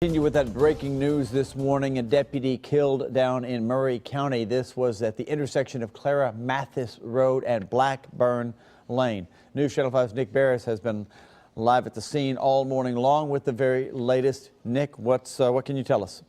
Continue with that breaking news this morning. A deputy killed down in Murray County. This was at the intersection of Clara Mathis Road and Blackburn Lane. News Channel 5's Nick Barris has been live at the scene all morning long with the very latest. Nick, what can you tell us?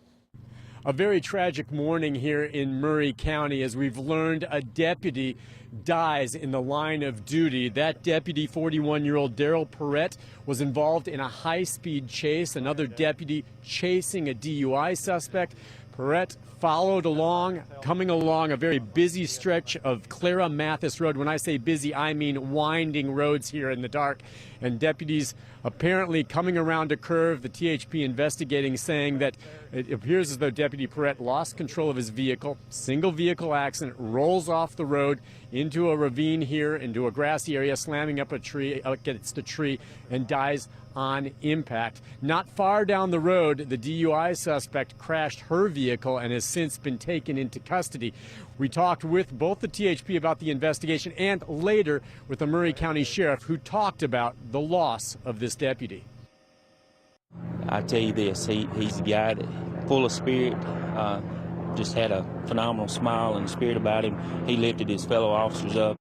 A very tragic morning here in Murray County as we've learned a deputy dies in the line of duty. That deputy, 41-year-old Daryl Perrette, was involved in a high-speed chase. Another deputy chasing a DUI suspect. Perrette followed along, coming along a very busy stretch of Clara Mathis Road. When I say busy, I mean winding roads here in the dark. And deputies apparently coming around a curve, the THP investigating, saying that it appears as though Deputy Perrette lost control of his vehicle. Single vehicle accident, rolls off the road into a ravine here, into a grassy area, slamming up a tree, against a tree, and dies on impact. Not far down the road, the DUI suspect crashed her vehicle and has since been taken into custody. We talked with both the THP about the investigation and later with the Murray County Sheriff, who talked about the loss of this deputy. I tell you this, he's a guy that full of spirit, just had a phenomenal smile and spirit about him. He lifted his fellow officers up.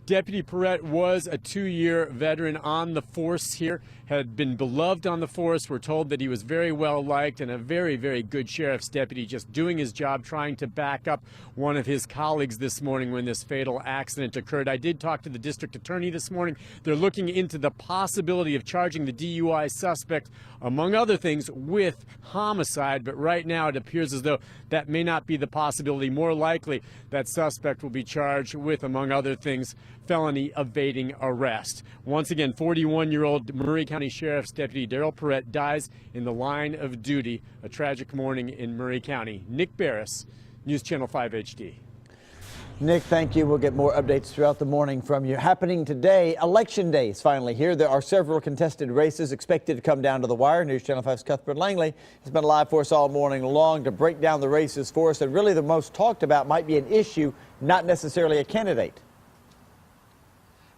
Deputy Perrette was a 2-year veteran on the force here, had been beloved on the force. We're told that he was very well liked and a very, very good sheriff's deputy, just doing his job, trying to back up one of his colleagues this morning when this fatal accident occurred. I did talk to the district attorney this morning. They're looking into the possibility of charging the DUI suspect, among other things, with homicide, but right now it appears as though that may not be the possibility. More likely, that suspect will be charged with, among other things, felony evading arrest. Once again, 41-year-old Murray County Sheriff's Deputy Daryl Perrette dies in the line of duty. A tragic morning in Murray County. Nick Barris, News Channel 5 HD. Nick, thank you. We'll get more updates throughout the morning from you. Happening today, Election Day is finally here. There are several contested races expected to come down to the wire. News Channel 5's Cuthbert Langley has been live for us all morning long to break down the races for us. And really the most talked about might be an issue, not necessarily a candidate.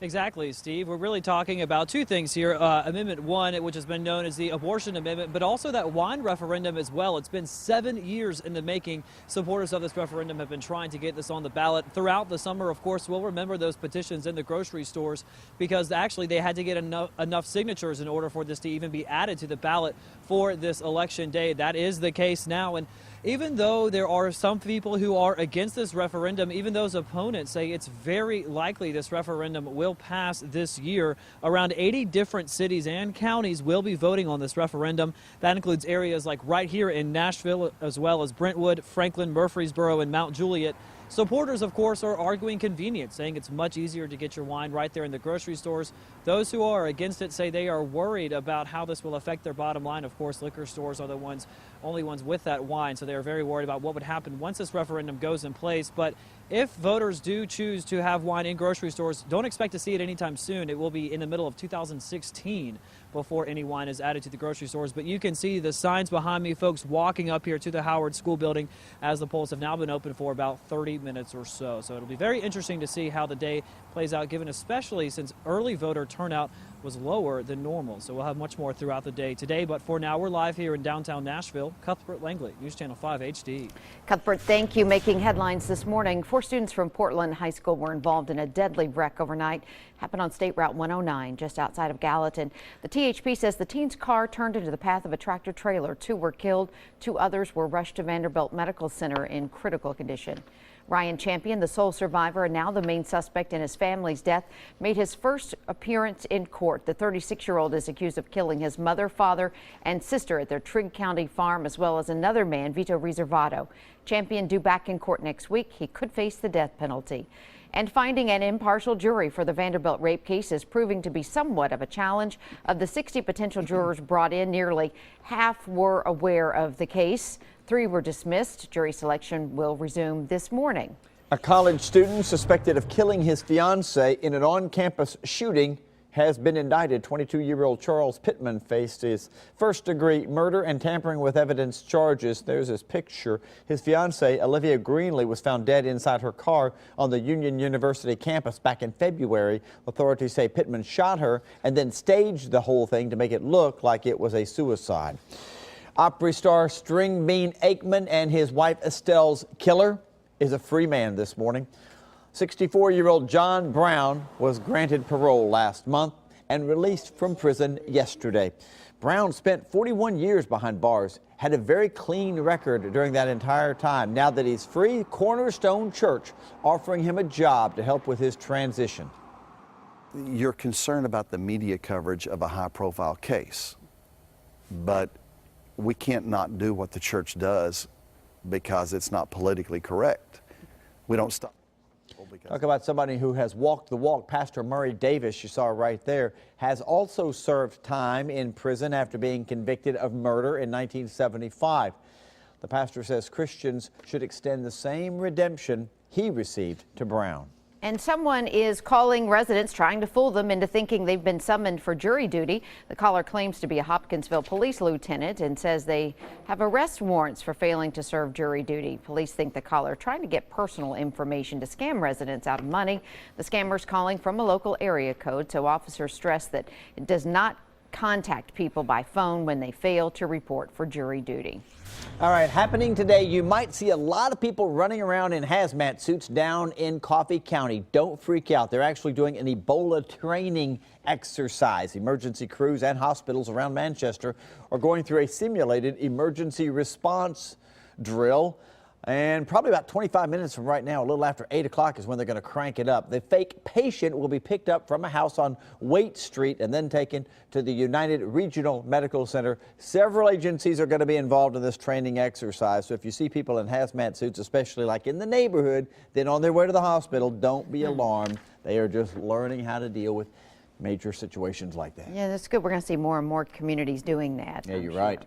Exactly, Steve. We're really talking about two things here. Amendment 1, which has been known as the abortion amendment, but also that wine referendum as well. It's been 7 years in the making. Supporters of this referendum have been trying to get this on the ballot throughout the summer. Of course, we'll remember those petitions in the grocery stores because actually they had to get enough signatures in order for this to even be added to the ballot for this election day. That is the case now. And even though there are some people who are against this referendum, even those opponents say it's very likely this referendum will pass this year. Around 80 different cities and counties will be voting on this referendum. That includes areas like right here in Nashville, as well as Brentwood, Franklin, Murfreesboro, and Mount Juliet. Supporters, of course, are arguing convenience, saying it's much easier to get your wine right there in the grocery stores. Those who are against it say they are worried about how this will affect their bottom line. Of course, liquor stores are the only ones with that wine, so they are very worried about what would happen once this referendum goes in place. But if voters do choose to have wine in grocery stores, don't expect to see it anytime soon. It will be in the middle of 2016 before any wine is added to the grocery stores. But you can see the signs behind me, folks walking up here to the Howard School building as the polls have now been open for about 30 minutes or so. So it'll be very interesting to see how the day plays out, given especially since early voter turnout was lower than normal. So we'll have much more throughout the day today. But for now, we're live here in downtown Nashville. Cuthbert Langley, News Channel 5 HD. Cuthbert, thank you. Making headlines this morning. 4 students from Portland High School were involved in a deadly wreck overnight. Happened on State Route 109, just outside of Gallatin. The THP says the teen's car turned into the path of a tractor trailer. 2 were killed. 2 others were rushed to Vanderbilt Medical Center in critical condition. Ryan Champion, the sole survivor and now the main suspect in his family's death, made his first appearance in court. The 36-year-old is accused of killing his mother, father, and sister at their Trigg County farm, as well as another man, Vito Reservato. Champion due back in court next week. He could face the death penalty. And finding an impartial jury for the Vanderbilt rape case is proving to be somewhat of a challenge. Of the 60 potential jurors brought in, nearly half were aware of the case. 3 were dismissed. Jury selection will resume this morning. A college student suspected of killing his fiancée in an on-campus shooting has been indicted. 22-year-old Charles Pittman faced his first-degree murder and tampering with evidence charges. There's his picture. His fiancée, Olivia Greenlee, was found dead inside her car on the Union University campus back in February. Authorities say Pittman shot her and then staged the whole thing to make it look like it was a suicide. Opry star String Bean Aikman and his wife Estelle's killer is a free man this morning. 64-year-old John Brown was granted parole last month and released from prison yesterday. Brown spent 41 years behind bars, had a very clean record during that entire time. Now that he's free, Cornerstone Church offering him a job to help with his transition. You're concerned about the media coverage of a high-profile case, but we can't not do what the church does because it's not politically correct. We don't stop. Talk about somebody who has walked the walk. Pastor Murray Davis, you saw right there, has also served time in prison after being convicted of murder in 1975. The pastor says Christians should extend the same redemption he received to Brown. And someone is calling residents, trying to fool them into thinking they've been summoned for jury duty. The caller claims to be a Hopkinsville police lieutenant and says they have arrest warrants for failing to serve jury duty. Police think the caller trying to get personal information to scam residents out of money. The scammer's calling from a local area code, so officers stress that it does not contact people by phone when they fail to report for jury duty. All right, happening today, you might see a lot of people running around in hazmat suits down in Coffee County. Don't freak out. They're actually doing an Ebola training exercise. Emergency crews and hospitals around Manchester are going through a simulated emergency response drill. And probably about 25 minutes from right now, a little after 8 o'clock is when they're going to crank it up. The fake patient will be picked up from a house on Waite Street and then taken to the United Regional Medical Center. Several agencies are going to be involved in this training exercise. So if you see people in hazmat suits, especially like in the neighborhood, then on their way to the hospital, don't be alarmed. They are just learning how to deal with major situations like that. Yeah, that's good. We're going to see more and more communities doing that. Yeah, you're right.